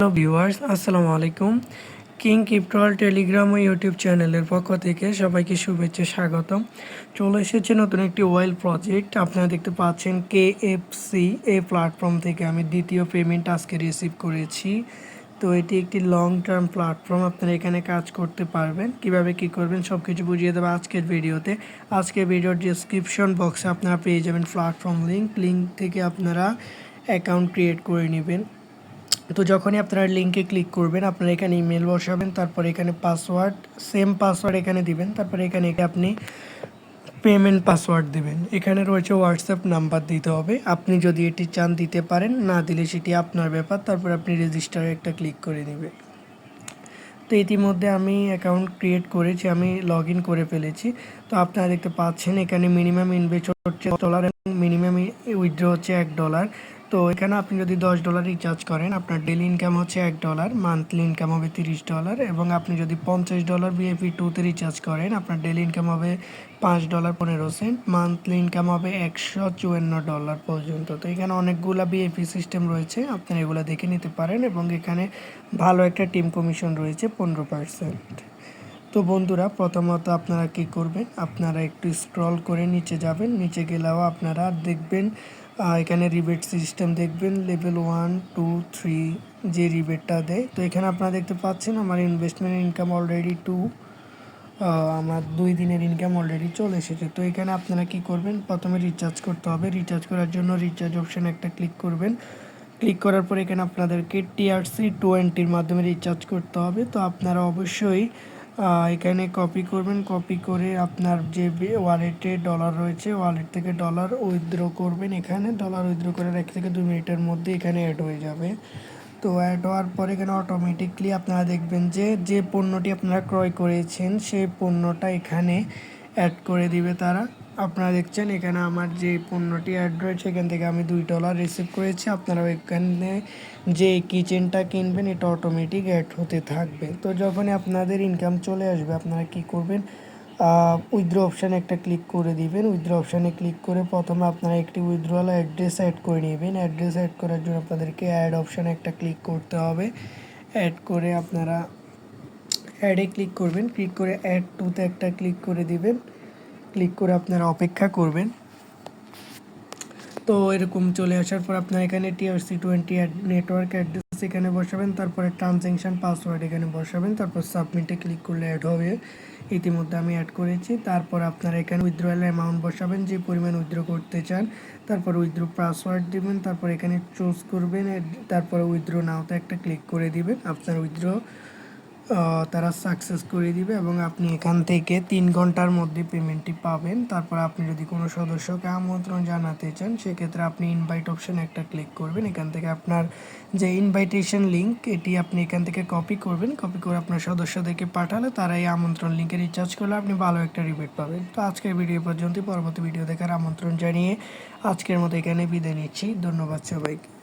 Hello viewers, আসসালামু আলাইকুম। King ক্রিপ্টোয়াল Telegram ও YouTube চ্যানেলের পক্ষ থেকে সবাইকে শুভেচ্ছা স্বাগতম। চলে এসেছে নতুন একটি ওয়াইল প্রজেক্ট। আপনারা দেখতে পাচ্ছেন KFC এই প্ল্যাটফর্ম থেকে আমি দ্বিতীয় পেমেন্ট আজকে রিসিভ করেছি। তো এটি একটি লং টার্ম প্ল্যাটফর্ম। আপনারা এখানে কাজ করতে পারবেন, কিভাবে কি করবেন সব কিছু বুঝিয়ে দেবো আজকের ভিডিওতে। আজকের ভিডিওর ডিসক্রিপশন বক্সে আপনারা পেয়ে যাবেন প্ল্যাটফর্ম লিঙ্ক থেকে আপনারা অ্যাকাউন্ট ক্রিয়েট করে নেবেন। তো যখনই আপনারা লিঙ্কে ক্লিক করবেন, আপনারা এখানে ইমেল বসাবেন, তারপরে এখানে পাসওয়ার্ড, সেম পাসওয়ার্ড এখানে দিবেন, তারপরে এখানে আপনি পেমেন্ট পাসওয়ার্ড দিবেন। এখানে রয়েছে হোয়াটসঅ্যাপ নাম্বার দিতে হবে। আপনি যদি এটি চান দিতে পারেন, না দিলে সেটি আপনার ব্যাপার। তারপর আপনি রেজিস্টারে একটা ক্লিক করে নেবেন। তো ইতিমধ্যে আমি অ্যাকাউন্ট ক্রিয়েট করেছি, আমি লগ ইন করে ফেলেছি। তো আপনারা দেখতে পাচ্ছেন এখানে মিনিমাম ইনভেস্ট হচ্ছে $10 এবং মিনিমাম উইথড্র হচ্ছে $1। তো এখানে আপনি যদি $10 রিচার্জ করেন, আপনার ডেলি ইনকাম হচ্ছে $1, মান্থলি ইনকাম হবে $30। এবং আপনি যদি $50 BFE2 তে রিচার্জ করেন, আপনার ডেলি ইনকাম হবে $5.15, মান্থলি ইনকাম হবে $154 পর্যন্ত। তো এখানে অনেকগুলা BFE সিস্টেম রয়েছে, আপনারা এগুলো দেখে নিতে পারেন। এবং এখানে ভালো একটা টিম কমিশন রয়েছে 15%। তো বন্ধুরা, প্রথমত আপনারা কি করবেন, আপনারা একটু স্ক্রল করে নিচে যাবেন। নিচে গেলেও আপনারা দেখবেন এখানে রিবেট সিস্টেম দেখবেন, লেভেল 1, 2, 3 যে রিবেটটা দেয়। তো এখানে আপনারা দেখতে পাচ্ছেন আমার ইনভেস্টমেন্ট ইনকাম অলরেডি আমার 2 দিনের ইনকাম অলরেডি চলে এসেছে। তো এখানে আপনারা কি করবেন, প্রথমে রিচার্জ করতে হবে। রিচার্জ করার জন্য রিচার্জ অপশানে একটা ক্লিক করবেন। ক্লিক করার পর এখানে আপনাদেরকে TRC20 মাধ্যমে রিচার্জ করতে হবে। তো আপনারা অবশ্যই এখানে কপি করবেন। কপি করে আপনার যে ওয়ালেটে ডলার রয়েছে, ওয়ালেট থেকে ডলার উইথড্র করবেন। এখানে ডলার উইথড্র করার 1 থেকে 2 মিনিটের মধ্যে এখানে অ্যাড হয়ে যাবে। তো অ্যাড হওয়ার পরে এখানে অটোমেটিকলি আপনারা দেখবেন যে যে পণ্যটি আপনারা ক্রয় করেছেন সেই পণ্যটা এখানে অ্যাড করে দিবে তারা। আপনারা দেখছেন এখানে আমার যে পণ্যটি অ্যাড রয়েছে, এখান থেকে আমি $2 রিসিভ করেছি। আপনারা এখানে যে কিচেনটা কিনবেন এটা অটোমেটিক অ্যাড হতে থাকবে। তো যখনই আপনাদের ইনকাম চলে আসবে, আপনারা কি করবেন, উইথড্র অপশানে একটা ক্লিক করে দিবেন। উইথড্র অপশানে ক্লিক করে প্রথমে আপনারা একটি উইথড্রয়াল অ্যাড্রেস অ্যাড করে নেবেন। অ্যাড্রেস অ্যাড করার জন্য আপনাদেরকে অ্যাড অপশানে একটা ক্লিক করতে হবে। অ্যাড করে আপনারা অ্যাডে ক্লিক করবেন। ক্লিক করে অ্যাড টুতে একটা ক্লিক করে দিবেন। ক্লিক করে আপনারা অপেক্ষা করবেন। তো এরকম চলে আসার পর আপনার এখানে TRC20 নেটওয়ার্ক অ্যাড্রেস এখানে বসাবেন, তারপরে ট্রানজ্যাকশান পাসওয়ার্ড এখানে বসাবেন, তারপর সাবমিটে ক্লিক করলে অ্যাড হবে। ইতিমধ্যে আমি অ্যাড করেছি। তারপর আপনারা এখানে উইথড্রয়াল অ্যামাউন্ট বসাবেন, যে পরিমাণ উইথড্র করতে চান। তারপর উইথড্র পাসওয়ার্ড দিবেন, তারপর এখানে চুজ করবেন, তারপরে উইথড্র নাওতে একটা ক্লিক করে দিবেন। আপনার উইথড্র তারা সাকসেস করে দিবে এবং আপনি এখান থেকে 3 ঘন্টার মধ্যে পেমেন্টটি পাবেন। তারপর আপনি যদি কোনো সদস্যকে আমন্ত্রণ জানাতে চান, সেক্ষেত্রে আপনি ইনভাইট অপশানে একটা ক্লিক করবেন। এখান থেকে আপনার যে ইনভাইটেশন লিঙ্ক এটি আপনি এখান থেকে কপি করবেন। কপি করে আপনার সদস্যদেরকে পাঠালে তারা এই আমন্ত্রণ লিঙ্কে রিচার্জ করলে আপনি ভালো একটা রিবেট পাবেন। তো আজকের ভিডিও পর্যন্ত, পরবর্তী ভিডিও দেখার আমন্ত্রণ জানিয়ে আজকের মতো এখানে বিদায় নিচ্ছি। ধন্যবাদ সবাইকে।